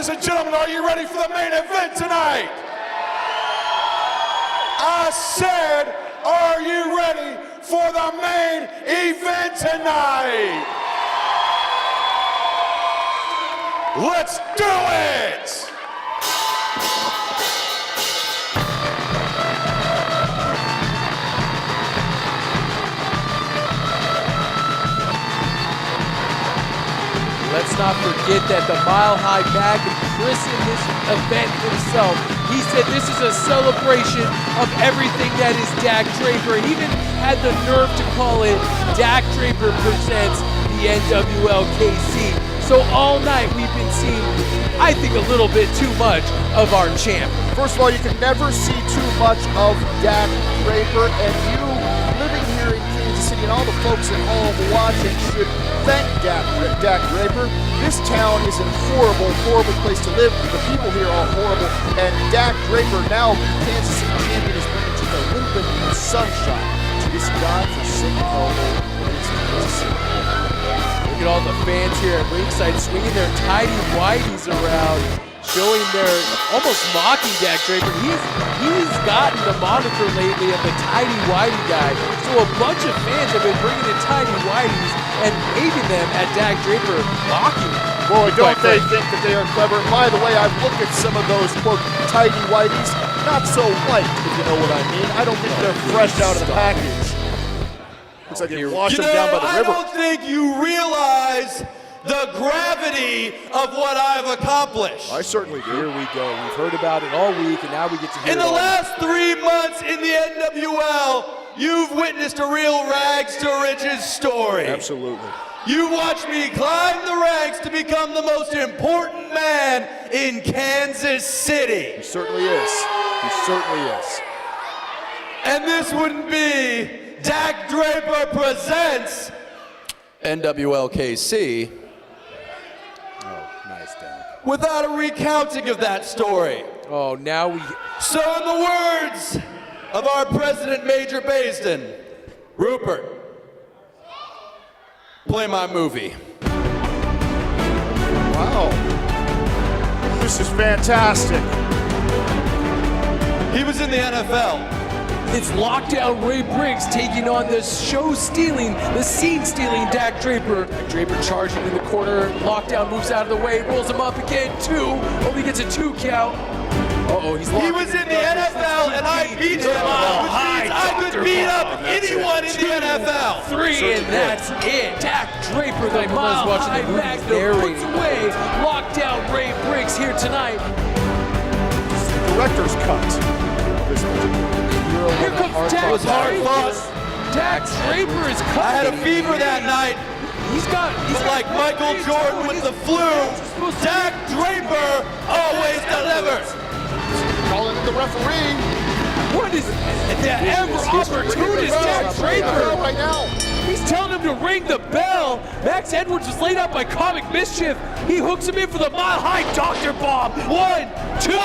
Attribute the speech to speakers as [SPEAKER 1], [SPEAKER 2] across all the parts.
[SPEAKER 1] Ladies and gentlemen, are you ready for the main event tonight? I said, are you ready for the main event tonight? Let's do it!
[SPEAKER 2] Let's not forget that the Mile High Magnum christened this event himself. He said this is a celebration of everything that is Dak Draper. He even had the nerve to call it Dak Draper presents the NWL KC. So all night we've been seeing, I think, a little bit too much of our champ.
[SPEAKER 3] First of all, you can never see too much of Dak Draper, and you living here in Kansas City and all the folks at home watching should thank Dak Draper. This town is a horrible, horrible place to live. The people here are horrible, and Dak Draper, now Kansas City champion, is bringing just a little bit of sunshine to this God-forsaken hellhole in Kansas City.
[SPEAKER 2] Look at all the fans here at ringside swinging their tidy whities around, showing their, almost mocking Dak Draper. He's gotten the moniker lately of the tidy whitey guy. So a bunch of fans have been bringing in tidy whities and waving them at Dak Draper, mocking him.
[SPEAKER 3] Boy, don't they think that they are clever. By the way, I've looked at some of those, quote, tidy whities. Not so white, if you know what I mean. I don't think they're fresh out of the package. Looks like they washed them down by the river.
[SPEAKER 1] I don't think you realize the gravity of what I've accomplished.
[SPEAKER 3] I certainly do.
[SPEAKER 2] Here we go. We've heard about it all week, and now we get to hear
[SPEAKER 1] In
[SPEAKER 2] it
[SPEAKER 1] the
[SPEAKER 2] all.
[SPEAKER 1] last 3 months in the NWL, you've witnessed a real rags to riches story.
[SPEAKER 3] Absolutely.
[SPEAKER 1] You watched me climb the ranks to become the most important man in Kansas City.
[SPEAKER 3] He certainly is. He certainly is.
[SPEAKER 1] And this wouldn't be Dak Draper presents
[SPEAKER 4] NWL KC.
[SPEAKER 2] Oh, nice, Dak.
[SPEAKER 1] without a recounting of that story.
[SPEAKER 2] Oh, now we...
[SPEAKER 1] So in the words of our President Major Baisden, Rupert, play my movie.
[SPEAKER 3] Wow. This is fantastic.
[SPEAKER 1] He was in the NFL.
[SPEAKER 2] It's lockdown Ray Briggs taking on the show-stealing, the scene-stealing Dak Draper. Dak Draper charging in the corner. Lockdown moves out of the way, rolls him up again. 2. Only gets a 2 count. Uh-oh, he's locked.
[SPEAKER 1] He was in the NFL and I beat him, which means I could beat up anyone in the NFL.
[SPEAKER 2] 3, and that's it. Dak Draper, the Mile High Magnum, puts away lockdown Ray Briggs here tonight.
[SPEAKER 3] Director's cut.
[SPEAKER 2] Here comes Dak.
[SPEAKER 1] It was hard fought.
[SPEAKER 2] Dak Draper is cut.
[SPEAKER 1] I had a fever that night.
[SPEAKER 2] He's
[SPEAKER 1] like Michael Jordan with the flu. Dak Draper always delivers.
[SPEAKER 3] Calling in the referee.
[SPEAKER 2] What is the ever opportunist Dak Draper?
[SPEAKER 3] Right now.
[SPEAKER 2] He's telling him to ring the bell. Max Edwards was laid out by Comic Mischief. He hooks him in for the Mile High Doctor Bomb. 1, 2, 3.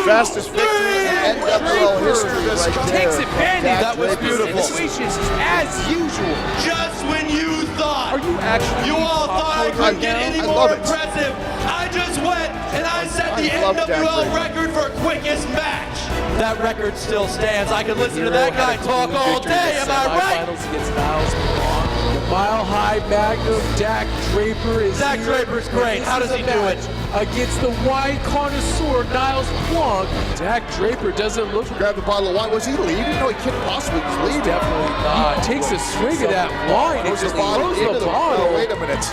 [SPEAKER 3] Fastest victory in NWL history right there.
[SPEAKER 2] Takes advantage.
[SPEAKER 1] That was beautiful.
[SPEAKER 2] Situations as usual.
[SPEAKER 1] Just when you thought
[SPEAKER 2] Are you actually?
[SPEAKER 1] you all thought I couldn't get any
[SPEAKER 3] I
[SPEAKER 1] more
[SPEAKER 3] love it.
[SPEAKER 1] impressive, I just went and I set the
[SPEAKER 3] love Dak
[SPEAKER 1] NWL
[SPEAKER 3] Draper.
[SPEAKER 1] record for quickest match. That record still stands. I could listen to that guy talk all day. Am I right?
[SPEAKER 2] Semifinals against Niles Blanc. The Mile High Magnum Dak Draper is
[SPEAKER 1] Dak
[SPEAKER 2] here.
[SPEAKER 1] Draper's great. How does he do it?
[SPEAKER 2] Against the wine connoisseur Niles Blanc. Dak Draper doesn't look.
[SPEAKER 3] Grab the bottle of wine. Was he leaving? No, he couldn't possibly be leaving.
[SPEAKER 2] Definitely not. Takes a swig of that wine and
[SPEAKER 3] Throws
[SPEAKER 2] just
[SPEAKER 3] the bottle
[SPEAKER 2] throws
[SPEAKER 3] into
[SPEAKER 2] the
[SPEAKER 3] the
[SPEAKER 2] bottle.
[SPEAKER 3] Oh, wait a minute.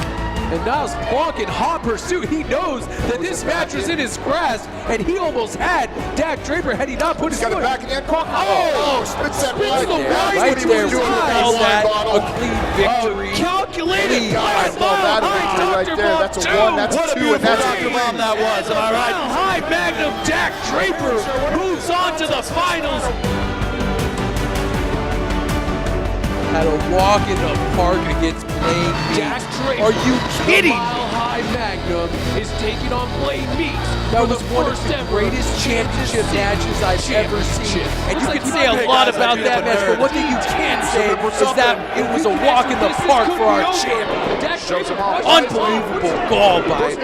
[SPEAKER 2] And Niles Blanc in hot pursuit. He knows that this match was in his grasp, and he almost had Dak Draper had he not put his
[SPEAKER 3] Got it
[SPEAKER 2] foot.
[SPEAKER 3] back again.
[SPEAKER 2] Oh!
[SPEAKER 3] Spits that
[SPEAKER 2] Spits
[SPEAKER 3] wine.
[SPEAKER 2] the
[SPEAKER 3] That's
[SPEAKER 2] wine
[SPEAKER 3] what
[SPEAKER 2] into
[SPEAKER 3] he was
[SPEAKER 2] his
[SPEAKER 3] doing with that
[SPEAKER 2] eyes.
[SPEAKER 3] wine bottle.
[SPEAKER 2] A clean victory.
[SPEAKER 1] Calculated.
[SPEAKER 3] I love that victory right there. That's a 1, that's
[SPEAKER 1] What
[SPEAKER 3] a
[SPEAKER 1] a
[SPEAKER 3] 2, and
[SPEAKER 1] beautiful
[SPEAKER 3] that's a
[SPEAKER 1] Dr.
[SPEAKER 3] 3.
[SPEAKER 1] Bomb that was. Am I right?
[SPEAKER 2] Mile High Magnum Dak Draper moves on to the finals. Had a walk in the park against Blaine Dak Draper. Are you kidding? Mile High Magnum is taking on Blaine Meeks. That was one of the greatest championship matches I've ever seen. And you can say a lot about that match, but one thing you can't saying is that it was a walk in the park for our champion. Unbelievable goal by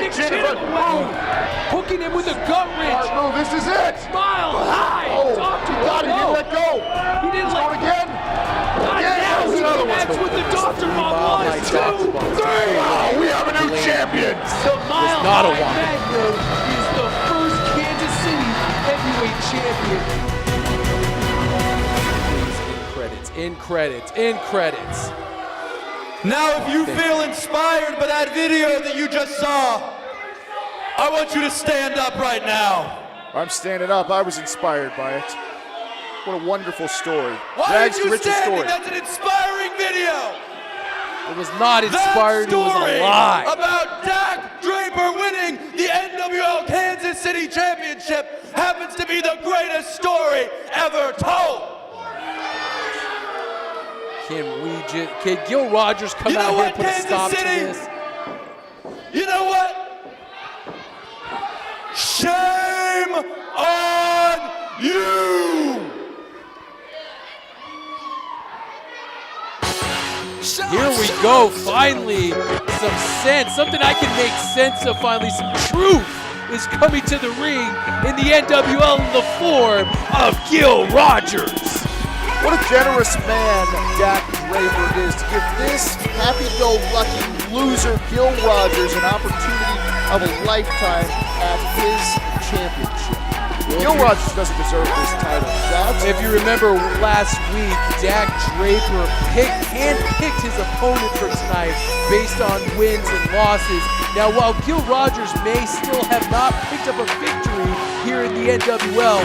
[SPEAKER 5] Hooking him with a gut wrench.
[SPEAKER 3] No, this is it.
[SPEAKER 5] Mile high.
[SPEAKER 3] Oh, God, he didn't let go.
[SPEAKER 5] He didn't
[SPEAKER 3] Going
[SPEAKER 5] let
[SPEAKER 3] again.
[SPEAKER 5] Now he's
[SPEAKER 3] another one.
[SPEAKER 5] next with the Dr. Bob 1, 2, 3.
[SPEAKER 3] Wow, we have a new champion.
[SPEAKER 5] The Mile
[SPEAKER 2] not a
[SPEAKER 5] High
[SPEAKER 2] walk.
[SPEAKER 5] Magnum is the first Kansas City heavyweight champion.
[SPEAKER 2] In credits.
[SPEAKER 1] Now, if you feel inspired by that video that you just saw, I want you to stand up right now.
[SPEAKER 3] I'm standing up. I was inspired by it. What a wonderful story.
[SPEAKER 1] Why
[SPEAKER 3] Rags
[SPEAKER 1] are
[SPEAKER 3] to
[SPEAKER 1] you
[SPEAKER 3] riches
[SPEAKER 1] standing?
[SPEAKER 3] story.
[SPEAKER 1] That's an inspiring video.
[SPEAKER 2] It was not inspired, it was
[SPEAKER 1] That
[SPEAKER 2] a lie.
[SPEAKER 1] story about Dak Draper winning the NWL Kansas City Championship happens to be the greatest story ever told.
[SPEAKER 2] Can Gil Rogers come
[SPEAKER 1] You
[SPEAKER 2] out
[SPEAKER 1] know
[SPEAKER 2] here
[SPEAKER 1] what,
[SPEAKER 2] and put a
[SPEAKER 1] Kansas
[SPEAKER 2] stop to
[SPEAKER 1] City?
[SPEAKER 2] this?
[SPEAKER 1] You know what? Shame on you!
[SPEAKER 2] Here we go, finally, some sense, something I can make sense of finally, some truth is coming to the ring in the NWL in the form of Gil Rogers.
[SPEAKER 3] What a generous man Dak Draper is to give this happy-go-lucky loser Gil Rogers an opportunity of a lifetime at his championship. Gil Rogers doesn't deserve this title shot.
[SPEAKER 2] If you remember last week, Dak Draper handpicked his opponent for tonight based on wins and losses. Now, while Gil Rogers may still have not picked up a victory here in the NWL,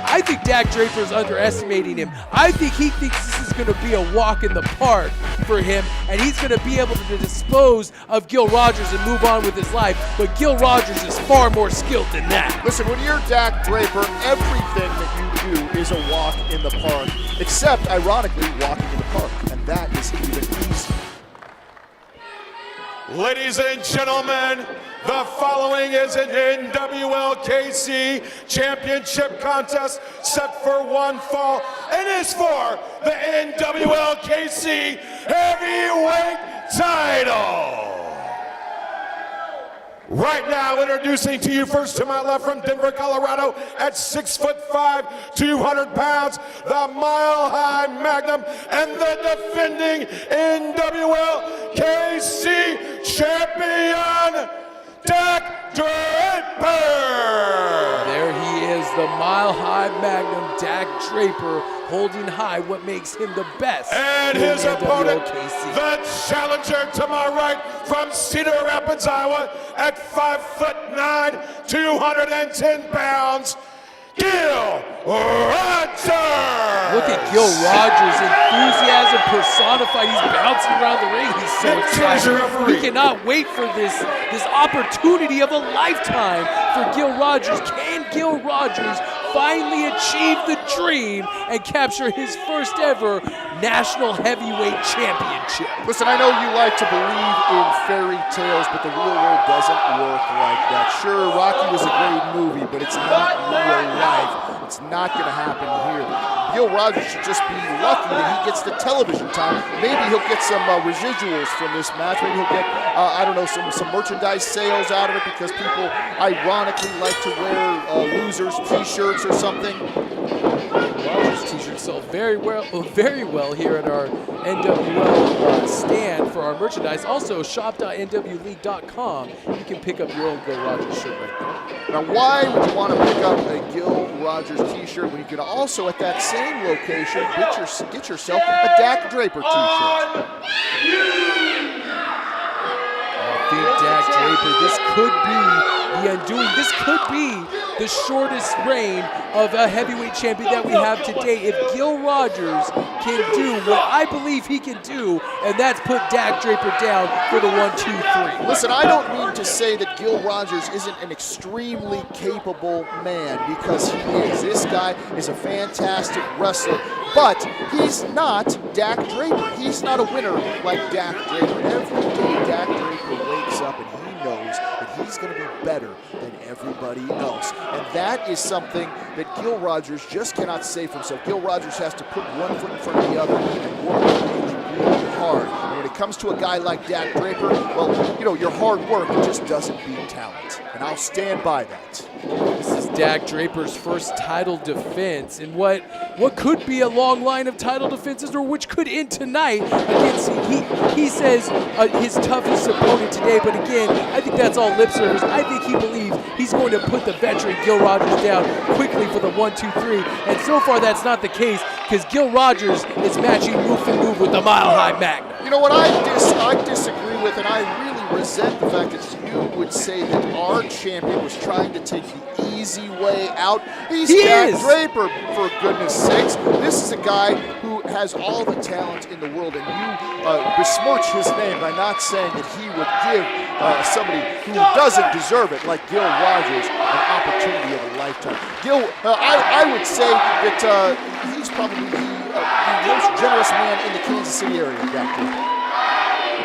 [SPEAKER 2] I think Dak Draper is underestimating him. I think he thinks this is going to be a walk in the park for him, and he's going to be able to dispose of Gil Rogers and move on with his life. But Gil Rogers is far more skilled than that.
[SPEAKER 3] Listen, when you're Dak Draper, everything that you do is a walk in the park, except, ironically, walking in the park, and that is even easier.
[SPEAKER 6] Ladies and gentlemen, the following is an NWLKC championship contest set for one fall and is for the NWLKC heavyweight title. Right now, introducing to you first to my left from Denver, Colorado, at 6'5", 200 pounds, the Mile High Magnum and the defending NWLKC champion, Dak Draper.
[SPEAKER 2] There he is, the Mile High Magnum, Dak Draper, holding high what makes him the best.
[SPEAKER 6] And
[SPEAKER 2] in
[SPEAKER 6] his
[SPEAKER 2] the
[SPEAKER 6] opponent,
[SPEAKER 2] NWLKC.
[SPEAKER 6] the challenger to my right from Cedar Rapids, Iowa, at 5'9", 210 pounds, Gil Rogers.
[SPEAKER 2] Look at Gil Rogers, enthusiasm personified. He's bouncing around the ring. He's so excited. We cannot wait for this opportunity of a lifetime for Gil Rogers. Can Gil Rogers finally achieve the dream and capture his first ever national heavyweight championship?
[SPEAKER 3] Listen, I know you like to believe in fairy tales, but the real world doesn't work like that. Sure, Rocky was a great movie, but it's not real life. It's not going to happen here. Gil Rogers should just be lucky that he gets the television time. Maybe he'll get some residuals from this match. Maybe he'll get, I don't know, some merchandise sales out of it because people ironically like to wear losers' t-shirts or something.
[SPEAKER 2] Rogers t-shirts sell very well here at our NWL stand for our merchandise. Also, shop.nwleague.com. You can pick up your own Gil Rogers shirt right there.
[SPEAKER 3] Now, why would you want to pick up a Gil Rogers t-shirt when you can also, at that same location, get yourself a Dak Draper t-shirt?
[SPEAKER 2] I think Dak Draper, this could be the undoing. This could be the shortest reign of a heavyweight champion that we have today. If Gil Rogers can do what I believe he can do, and that's put Dak Draper down for the 1, 2, 3.
[SPEAKER 3] Listen, I don't mean to say that Gil Rogers isn't an extremely capable man, because he is. This guy is a fantastic wrestler, but he's not Dak Draper. He's not a winner like Dak Draper. Every day Dak Draper wakes up and he knows that he's going to be better than everybody else. And that is something that Gil Rogers just cannot say for himself. Gil Rogers has to put one foot in front of the other, and comes to a guy like Dak Draper, well, you know, your hard work just doesn't beat talent. And I'll stand by that.
[SPEAKER 2] This is Dak Draper's first title defense in what could be a long line of title defenses, or which could end tonight against, he says, his toughest opponent today. But again, I think that's all lip service. I think he believes he's going to put the veteran Gil Rogers down quickly for the 1-2-3. And so far that's not the case, because Gil Rogers is matching move for move with the Mile High Magnum.
[SPEAKER 3] You know what I disagree with, and I really resent the fact that you would say that our champion was trying to take the easy way out. He's Dak Draper, for goodness sakes. This is a guy who has all the talent in the world, and you besmirch his name by not saying that he would give somebody who doesn't deserve it, like Gil Rogers, an opportunity of a lifetime. Gil, I would say that he's probably the most generous man in the Kansas City area, Dak Draper.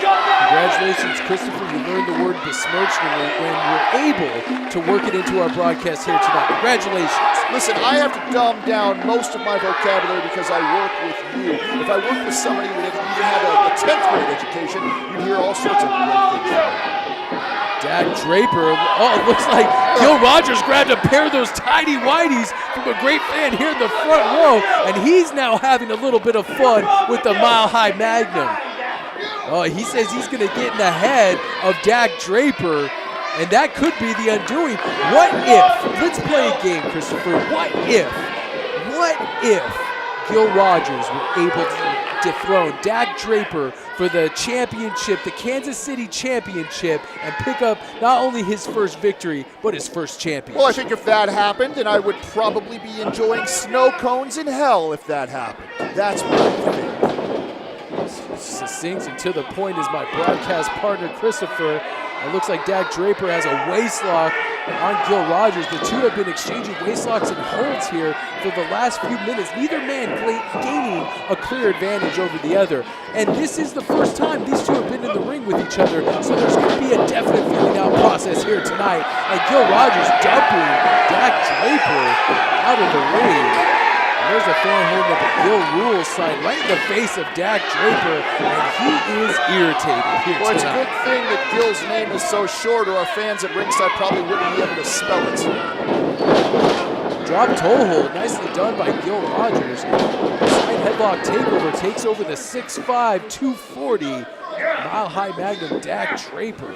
[SPEAKER 2] Congratulations, Christopher. You learned the word besmirch when we're able to work it into our broadcast here tonight. Congratulations.
[SPEAKER 3] Listen, I have to dumb down most of my vocabulary because I work with you. If I worked with somebody that even had a 10th grade education, you'd hear all sorts of great things.
[SPEAKER 2] Dak Draper, oh, it looks like Gil Rogers grabbed a pair of those tidy whities from a great fan here in the front row, and he's now having a little bit of fun with the Mile High Magnum. Oh, he says he's going to get in the head of Dak Draper, and that could be the undoing. What if, let's play a game, Christopher, what if Gil Rogers were able to dethrone Dak Draper for the championship, the Kansas City championship, and pick up not only his first victory, but his first championship?
[SPEAKER 3] Well, I think if that happened, then I would probably be enjoying snow cones in hell if that happened. That's what I think.
[SPEAKER 2] Succinct and to the point is my broadcast partner, Christopher. It looks like Dak Draper has a waistlock on Gil Rogers. The two have been exchanging waistlocks and holds here for the last few minutes, neither man gaining a clear advantage over the other. And this is the first time these two have been in the ring with each other, so there's going to be a definite feeling out process here tonight. And Gil Rogers dumping Dak Draper out of the ring. There's a fan holding up a Gil Rules sign right in the face of Dak Draper, and he is irritated here
[SPEAKER 3] Well,
[SPEAKER 2] tonight.
[SPEAKER 3] it's a good thing that Gil's name is so short, or our fans at ringside probably wouldn't be able to spell it.
[SPEAKER 2] Drop toe hold, nicely done by Gil Rogers. Side headlock takeover takes over the 6'5", 240 Mile High Magnum Dak Draper.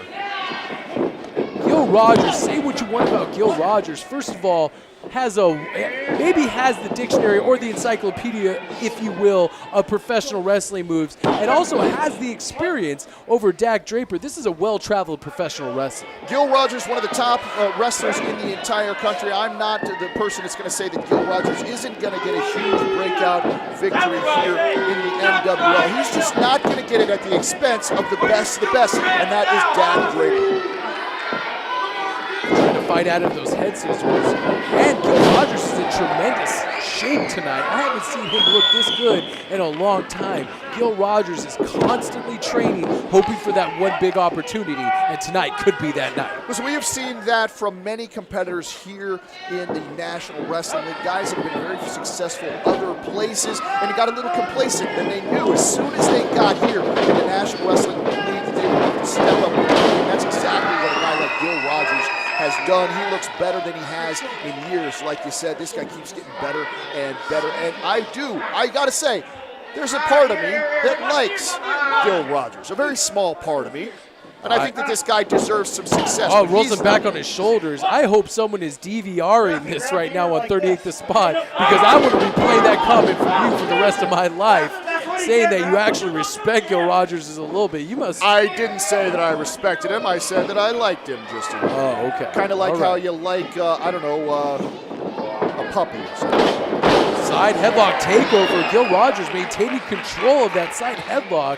[SPEAKER 2] Gil Rogers, say what you want about Gil Rogers. First of all, maybe has the dictionary or the encyclopedia, if you will, of professional wrestling moves, and also has the experience over Dak Draper. This is a well-traveled professional wrestler.
[SPEAKER 3] Gil Rogers, one of the top wrestlers in the entire country. I'm not the person that's going to say that Gil Rogers isn't going to get a huge breakout victory here in the NWL. He's just not going to get it at the expense of the best, and that is Dak Draper.
[SPEAKER 2] Trying to fight out of those head scissors. And Gil Rogers is in tremendous shape tonight. I haven't seen him look this good in a long time. Gil Rogers is constantly training, hoping for that one big opportunity, and tonight could be that night.
[SPEAKER 3] Listen, we have seen that from many competitors here in the National Wrestling League. Guys that have been very successful other places and got a little complacent, and they knew as soon as they got here in the National Wrestling League that they would have to step up. And that's exactly what a guy like Gil Rogers has done. He looks better than he has in years. Like you said, this guy keeps getting better and better. And I gotta say, there's a part of me that likes Gil Rogers, a very small part of me. And I think that this guy deserves some success.
[SPEAKER 2] Oh, rolls him back on his shoulders. I hope someone is DVRing this right now on 38th The Spot, because I want to replay that comment from you for the rest of my life, saying that you actually respect Gil Rogers a little bit. You must.
[SPEAKER 3] I didn't say that I respected him. I said that I liked him just a little.
[SPEAKER 2] Oh, okay.
[SPEAKER 3] Kind of like how you like, I don't know, a puppy or something.
[SPEAKER 2] Side headlock takeover. Gil Rogers maintaining control of that side headlock.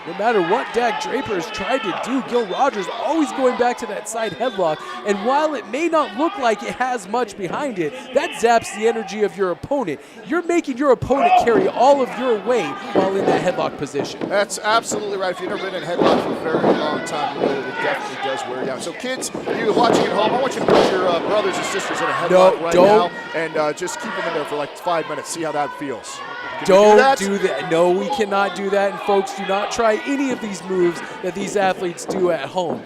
[SPEAKER 2] No matter what Dak Draper has tried to do, Gil Rogers always going back to that side headlock. And while it may not look like it has much behind it, that zaps the energy of your opponent. You're making your opponent carry all of your weight while in that headlock position.
[SPEAKER 3] That's absolutely right. If you've never been in headlock for a very long time, you know that it definitely does wear you down. So kids, you watching at home, I want you to put your brothers and sisters in a headlock now and just keep them in there for like 5 minutes. See how that feels.
[SPEAKER 2] Don't do that. No, we cannot do that. And folks, do not try any of these moves that these athletes do at home.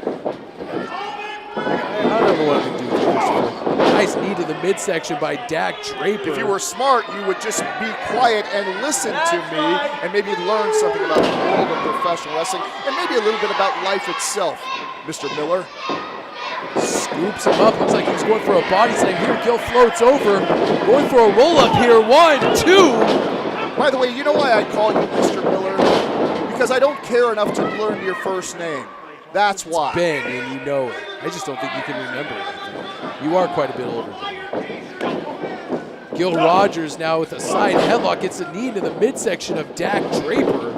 [SPEAKER 2] I don't know what I'm going to do with Christopher. Nice knee to the midsection by Dak Draper.
[SPEAKER 3] If you were smart, you would just be quiet and listen to me and maybe learn something about the world of professional wrestling and maybe a little bit about life itself, Mr. Miller.
[SPEAKER 2] Scoops him up. Looks like he's going for a body slam here. Gil floats over. Going for a roll-up here. 1, 2.
[SPEAKER 3] By the way, you know why I call you Mr. Miller? Because I don't care enough to learn your first name. That's why.
[SPEAKER 2] It's Ben, and you know it. I just don't think you can remember it. You are quite a bit older than me. Gil Rogers now with a side headlock. Gets a knee into the midsection of Dak Draper.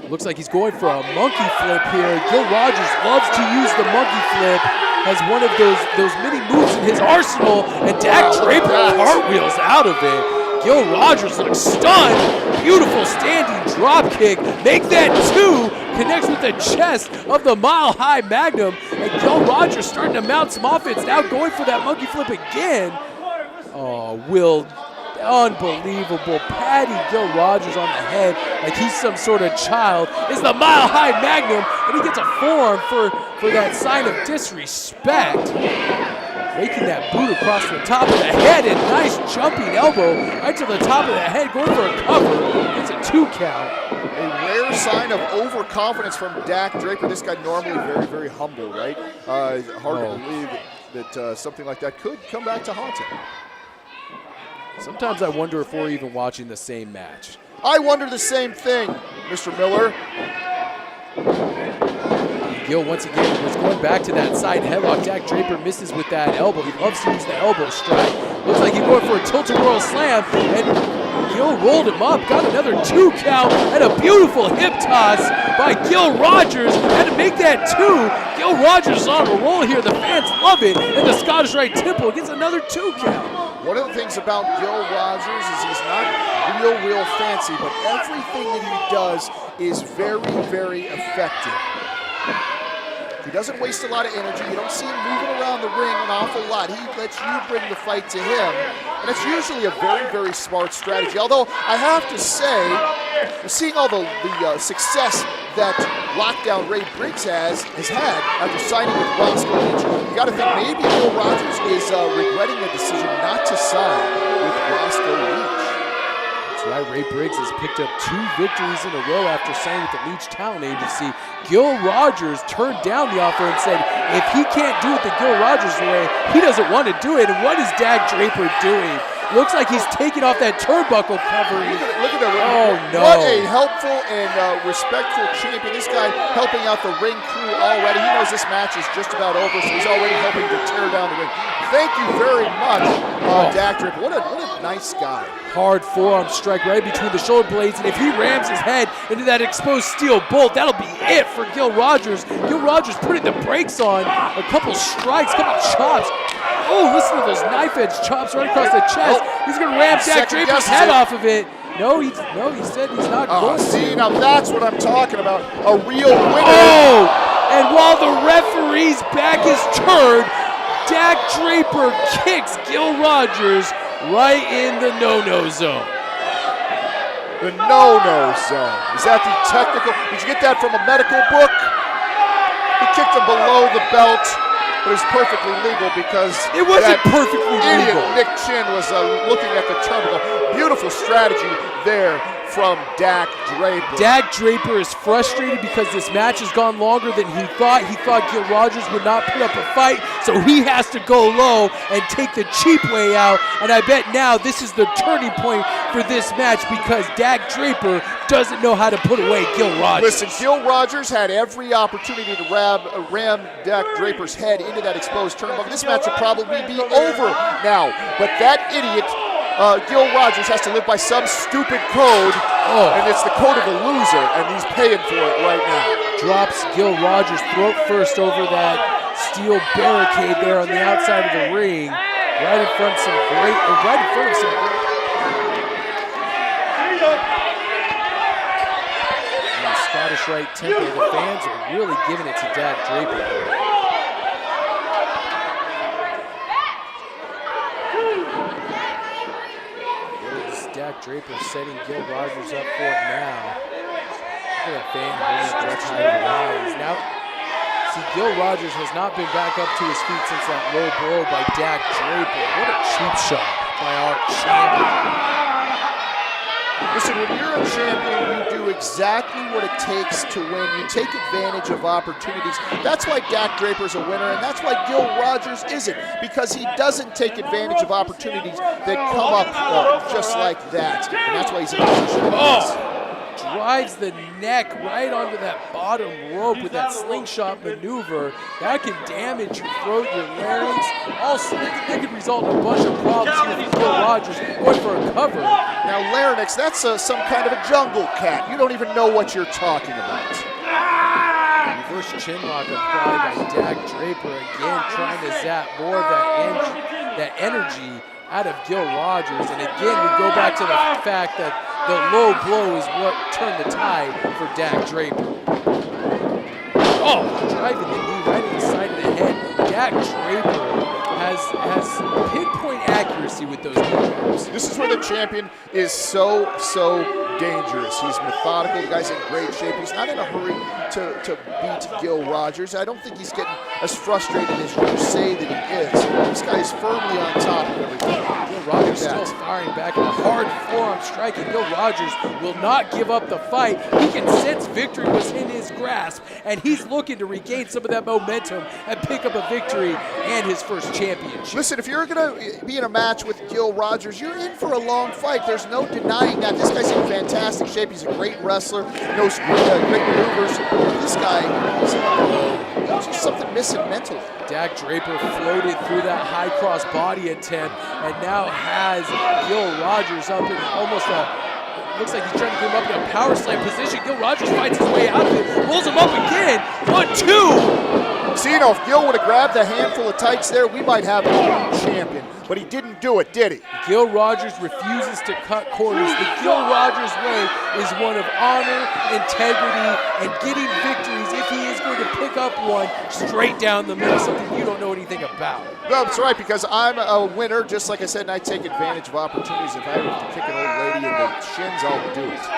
[SPEAKER 2] Looks like he's going for a monkey flip here. Gil Rogers loves to use the monkey flip as one of those many moves in his arsenal, and Dak Draper cartwheels out of it. Gil Rogers looks stunned. Beautiful standing drop kick. Make that 2. Connects with the chest of the Mile High Magnum. And Gil Rogers starting to mount some offense. Now going for that monkey flip again. Oh, Will, unbelievable. Patty Gil Rogers on the head like he's some sort of child. It's the Mile High Magnum, and he gets a forearm for that sign of disrespect. Making that boot across the top of the head, and nice jumping elbow right to the top of the head, going for a cover. Gets a 2 count.
[SPEAKER 3] A rare sign of overconfidence from Dak Draper. This guy normally very, very humble, right? Hard to believe that something like that could come back to haunt him.
[SPEAKER 2] Sometimes I wonder if we're even watching the same match.
[SPEAKER 3] I wonder the same thing, Mr. Miller.
[SPEAKER 2] Gil once again was going back to that side headlock. Dak Draper misses with that elbow. He loves to use the elbow strike. Looks like he's going for a tilt-a-whirl slam, and Gil rolled him up. Got another 2 count and a beautiful hip toss by Gil Rogers. Had to make that 2. Gil Rogers is on a roll here. The fans love it, and the Scottish Rite Temple gets another 2 count.
[SPEAKER 3] One of the things about Gil Rogers is he's not real fancy, but everything that he does is very, very effective. He doesn't waste a lot of energy. You don't see him moving around the ring an awful lot. He lets you bring the fight to him. And it's usually a very, very smart strategy. Although I have to say, seeing all the success that Lockdown Ray Briggs has had after signing with Wrasslin, you got to think maybe Gil Rogers is regretting the decision not to sign with Wrasslin.
[SPEAKER 2] That's right, Ray Briggs has picked up 2 victories in a row after signing with the Leech Talent Agency. Gil Rogers turned down the offer and said if he can't do it the Gil Rogers way, he doesn't want to do it. And what is Dak Draper doing? Looks like he's taking off that turnbuckle covering.
[SPEAKER 3] Look at that.
[SPEAKER 2] Oh, no.
[SPEAKER 3] What a helpful and respectful champion. This guy helping out the ring crew already. He knows this match is just about over, so he's already helping to tear down the ring. Thank you very much, Dak Draper. What a nice guy.
[SPEAKER 2] Hard forearm strike right between the shoulder blades, and if he rams his head into that exposed steel bolt, that'll be it for Gil Rogers. Gil Rogers putting the brakes on. A couple strikes, couple chops. Oh, listen to those knife-edge chops right across the chest. He's going to ram Dak Draper's head off of it. No, he said he's not going to.
[SPEAKER 3] See, now that's what I'm talking about. A real winner.
[SPEAKER 2] Oh, and while the referee's back is turned, Dak Draper kicks Gil Rogers right in the no-no zone.
[SPEAKER 3] The no-no zone. Is that the technical? Did you get that from a medical book? He kicked him below the belt. But it's perfectly legal because
[SPEAKER 2] it wasn't perfectly
[SPEAKER 3] idiot
[SPEAKER 2] legal.
[SPEAKER 3] Nick Chin was looking at the terminal. Beautiful strategy there from Dak Draper.
[SPEAKER 2] Dak Draper is frustrated because this match has gone longer than he thought. He thought Gil Rogers would not put up a fight, so he has to go low and take the cheap way out. And I bet now this is the turning point for this match because Dak Draper doesn't know how to put away Gil Rogers.
[SPEAKER 3] Listen, Gil Rogers had every opportunity to ram Dak Draper's head into that exposed turnbuckle. This match will probably be over now, but that idiot Gil Rogers has to live by some stupid code, and it's the code of the loser, and he's paying for it right now.
[SPEAKER 2] Drops Gil Rogers throat first over that steel barricade there on the outside of the ring, right in front of some great. And the Scottish Rite Temple, the fans are really giving it to Dak Draper. Draper setting Gil Rogers up for it now. Look at that fan holding up the title rise. Now, see, Gil Rogers has not been back up to his feet since that low blow by Dak Draper. What a cheap shot by our champion.
[SPEAKER 3] Listen, when you're a champion, you do exactly what it takes to win. You take advantage of opportunities. That's why Dak Draper's a winner, and that's why Gil Rogers isn't, because he doesn't take advantage of opportunities that come up just like that. And that's why he's in the position he is.
[SPEAKER 2] Drives the neck right onto that bottom rope with that slingshot maneuver. That can damage your throat, your larynx. Also, that could result in a bunch of problems here for Gil Rogers going for a cover.
[SPEAKER 3] Now, larynx, that's some kind of a jungle cat. You don't even know what you're talking about.
[SPEAKER 2] Reverse chin lock applied by Dak Draper. Again, trying to zap more of that energy out of Gil Rogers. And again, we go back to the fact that the low blow is what turned the tide for Dak Draper. Oh, driving the knee right inside of the head. Dak Draper has pinpoint accuracy with those moves.
[SPEAKER 3] This is where the champion is so dangerous. He's methodical. The guy's in great shape. He's not in a hurry to beat Gil Rogers. I don't think he's getting as frustrated as you say that he is. This guy is firmly on top of everything.
[SPEAKER 2] Gil Rogers still firing back in a hard forearm strike, and Gil Rogers will not give up the fight. He can sense victory was in his grasp, and he's looking to regain some of that momentum and pick up a victory and his first championship.
[SPEAKER 3] Listen, if you're going to be in a match with Gil Rogers, you're in for a long fight. There's no denying that. This guy's in fantastic shape. He's a great wrestler, knows great maneuvers. This guy, there's just something missing mentally.
[SPEAKER 2] Dak Draper floated through that high cross body attempt and now has Gil Rogers up in almost looks like he's trying to get him up in a power slam position. Gil Rogers fights his way out of it, pulls him up again. 1-2.
[SPEAKER 3] See, if Gil would have grabbed a handful of tights there, we might have a new champion. But he didn't do it, did he?
[SPEAKER 2] Gil Rogers refuses to cut corners. The Gil Rogers way is one of honor, integrity, and getting victories if he is going to pick up one straight down the middle, something you don't know anything about.
[SPEAKER 3] No, that's right, because I'm a winner, just like I said, and I take advantage of opportunities. If I have to kick an old lady in the shins, I'll do it.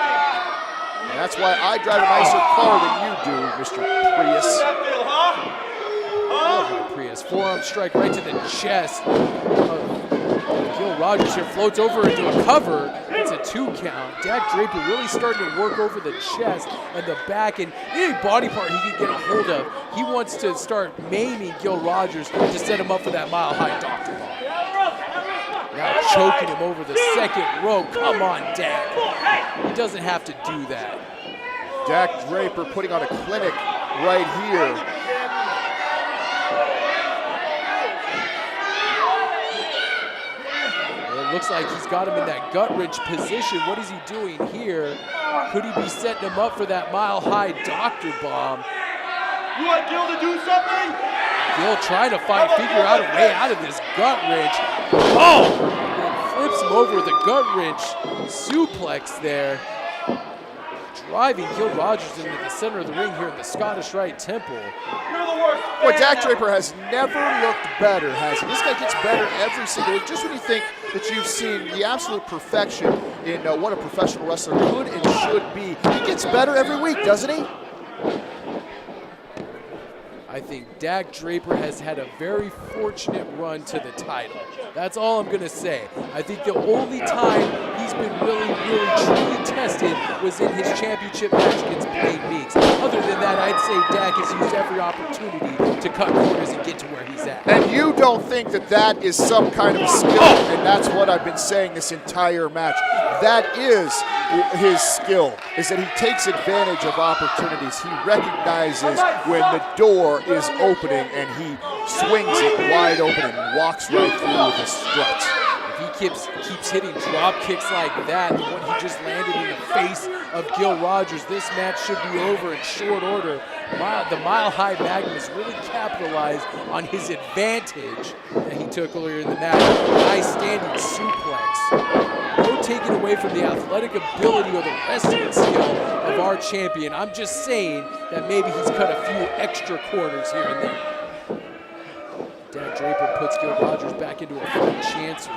[SPEAKER 3] And that's why I drive a nicer car than you do, Mr. Prius.
[SPEAKER 2] Prius, forearm strike right to the chest. Gil Rogers here floats over into a cover. It's a 2 count. Dak Draper really starting to work over the chest and the back, and any body part he can get a hold of. He wants to start maiming Gil Rogers to set him up for that mile-high doctor bomb. Now choking him over the second rope. Come on, Dak. He doesn't have to do that.
[SPEAKER 3] Dak Draper putting on a clinic right here.
[SPEAKER 2] Looks like he's got him in that gut-wrench position. What is he doing here? Could he be setting him up for that mile-high doctor bomb?
[SPEAKER 1] You want Gil to do something?
[SPEAKER 2] Gil trying to figure out a way out of this gut-wrench. Oh! And flips him over with a gut-wrench suplex there. Driving Gil Rogers into the center of the ring here in the Scottish Rite Temple.
[SPEAKER 1] You're the worst.
[SPEAKER 3] Boy, Dak Draper has never looked better, has he? This guy gets better every single week. Just when you think that you've seen the absolute perfection in what a professional wrestler could and should be, he gets better every week, doesn't he?
[SPEAKER 2] I think Dak Draper has had a very fortunate run to the title. That's all I'm going to say. I think the only time he's been really truly tested was in his championship match against Blade Meeks. Other than that, I'd say Dak has used every opportunity to cut corners and get to where he's at.
[SPEAKER 3] And you don't think that that is some kind of a skill, and that's what I've been saying this entire match. That is his skill, is that he takes advantage of opportunities. He recognizes when the door is opening and he swings it wide open and walks right through with a strut.
[SPEAKER 2] If he keeps hitting drop kicks like that, the one he just landed in the face of Gil Rogers, this match should be over in short order. The High Magnum has really capitalized on his advantage that he took earlier in the match. Nice standing suplex. No taking away from the athletic ability or the wrestling skill of our champion. I'm just saying that maybe he's cut a few extra corners here and there. Dak Draper puts Gil Rogers back into a front chancery.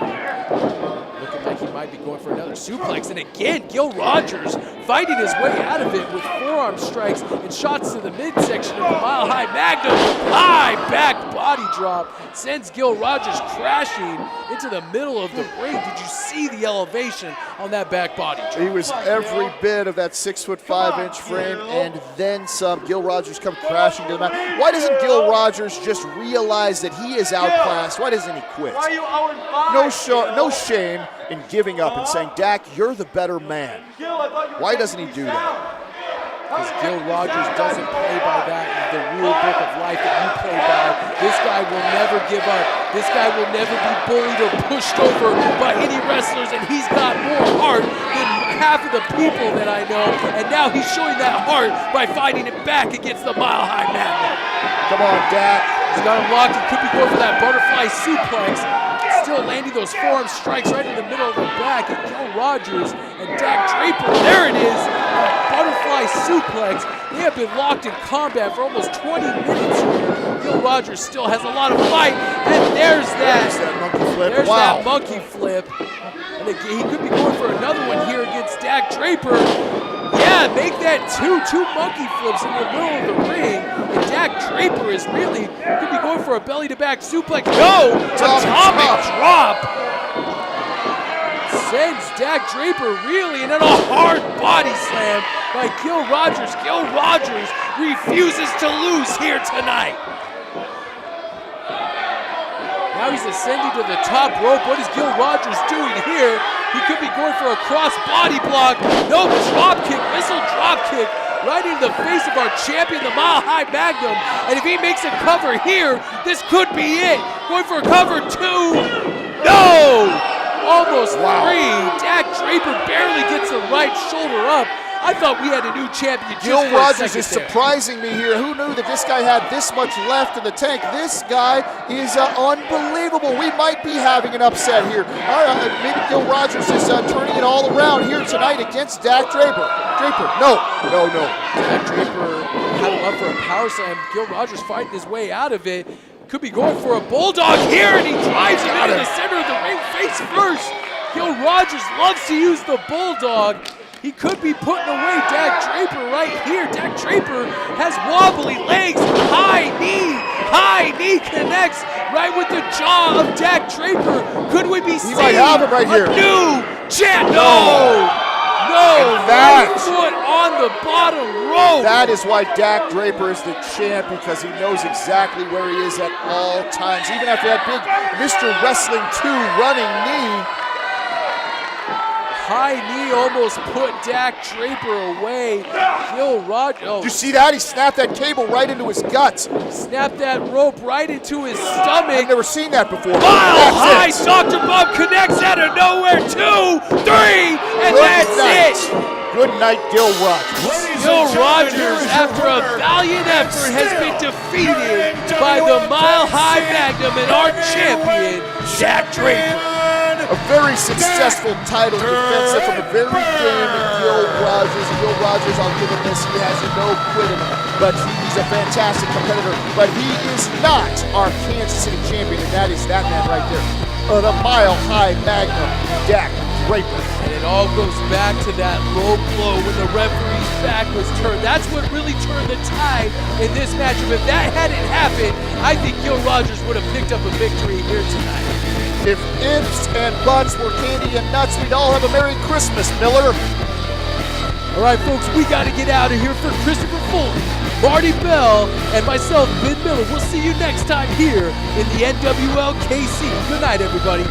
[SPEAKER 2] Looking like he might be going for another suplex. And again, Gil Rogers fighting his way out of it with forearm strikes and shots to the midsection of the Mile High Magnum. High back body drop sends Gil Rogers crashing into the middle of the ring. Did you see the elevation on that back body drop?
[SPEAKER 3] He was every bit of that 6'5" frame and then some. Gil Rogers come crashing to the mat. Why doesn't Gil Rogers just realize that he is outclassed? Why doesn't he quit? No shame in giving up and saying, Dak, you're the better man. Why doesn't he do that?
[SPEAKER 2] Because Gil Rogers doesn't play by that, the rule book of life that you play by. This guy will never give up. This guy will never be bullied or pushed over by any wrestlers, and he's got more heart than half of the people that I know, and now he's showing that heart by fighting it back against the Mile High Magnum.
[SPEAKER 3] Come on, Dak.
[SPEAKER 2] He's got him locked. He could be going for that butterfly suplex. Still landing those forearm strikes right in the middle of the back. And Gil Rogers and Dak Draper, there it is, that butterfly suplex. They have been locked in combat for almost 20 minutes here. Gil Rogers still has a lot of fight, and there's that
[SPEAKER 3] monkey flip.
[SPEAKER 2] There's
[SPEAKER 3] Wow.
[SPEAKER 2] that monkey flip. And again, he could be going for another one here against Dak Draper. Yeah, make that two monkey flips in the middle of the ring. And Dak Draper is really, could be going for a belly-to-back suplex. No! Atomic drop! Sends Dak Draper really, and then a hard body slam by Gil Rogers. Gil Rogers refuses to lose here tonight. Now he's ascending to the top rope. What is Gil Rogers doing here? He could be going for a cross body block. No, drop kick, missile drop kick right into the face of our champion, the Mile High Magnum. And if he makes a cover here, this could be it. Going for a cover two. No! Almost three. Dak Draper barely gets the right shoulder up. I thought we had a new champion just
[SPEAKER 3] Gil
[SPEAKER 2] for a
[SPEAKER 3] Rogers
[SPEAKER 2] second
[SPEAKER 3] is
[SPEAKER 2] there.
[SPEAKER 3] surprising me here. Who knew that this guy had this much left in the tank? This guy is unbelievable. We might be having an upset here. Maybe Gil Rogers is turning it all around here tonight against Dak Draper. No.
[SPEAKER 2] Dak Draper had him up for a power slam. Gil Rogers fighting his way out of it. Could be going for a bulldog here, and he drives him into the center of the ring face first. Gil Rogers loves to use the bulldog. He could be putting away Dak Draper right here. Dak Draper has wobbly legs. High knee connects right with the jaw of Dak Draper. Could we be seeing
[SPEAKER 3] might have him right here.
[SPEAKER 2] a new champ? No,
[SPEAKER 3] that-
[SPEAKER 2] right foot on the bottom rope.
[SPEAKER 3] That is why Dak Draper is the champ, because he knows exactly where he is at all times. Even after that big Mr. Wrestling 2 running knee.
[SPEAKER 2] High knee almost put Dak Draper away. Gil Rogers,
[SPEAKER 3] Did you see that? He snapped that cable right into his guts.
[SPEAKER 2] snapped that rope right into his stomach.
[SPEAKER 3] I've never seen that before.
[SPEAKER 2] Mile High,
[SPEAKER 3] That's it.
[SPEAKER 2] Dr. Bob connects out of nowhere. 2, 3, and
[SPEAKER 3] Good
[SPEAKER 2] that's
[SPEAKER 3] night.
[SPEAKER 2] it.
[SPEAKER 3] Good night, Gil Rogers.
[SPEAKER 2] Gil Rogers, after a valiant effort, has been defeated by the Mile High Magnum and our champion, Dak Draper.
[SPEAKER 3] A very successful title defense from a very game Gil Rogers. Gil Rogers, I'll give him this, he has no quitting, but he's a fantastic competitor. But he is not our Kansas City champion, and that is that man right there. The Mile High Magnum, Dak Draper.
[SPEAKER 2] And it all goes back to that low blow when the referee's back was turned. That's what really turned the tide in this matchup. If that hadn't happened, I think Gil Rogers would have picked up a victory here tonight.
[SPEAKER 3] If ifs and buts were candy and nuts, we'd all have a Merry Christmas, Miller.
[SPEAKER 2] All right, folks, we got to get out of here. For Christopher Fulton, Marty Bell, and myself, Ben Miller, we'll see you next time here in the NWL KC. Good night, everybody.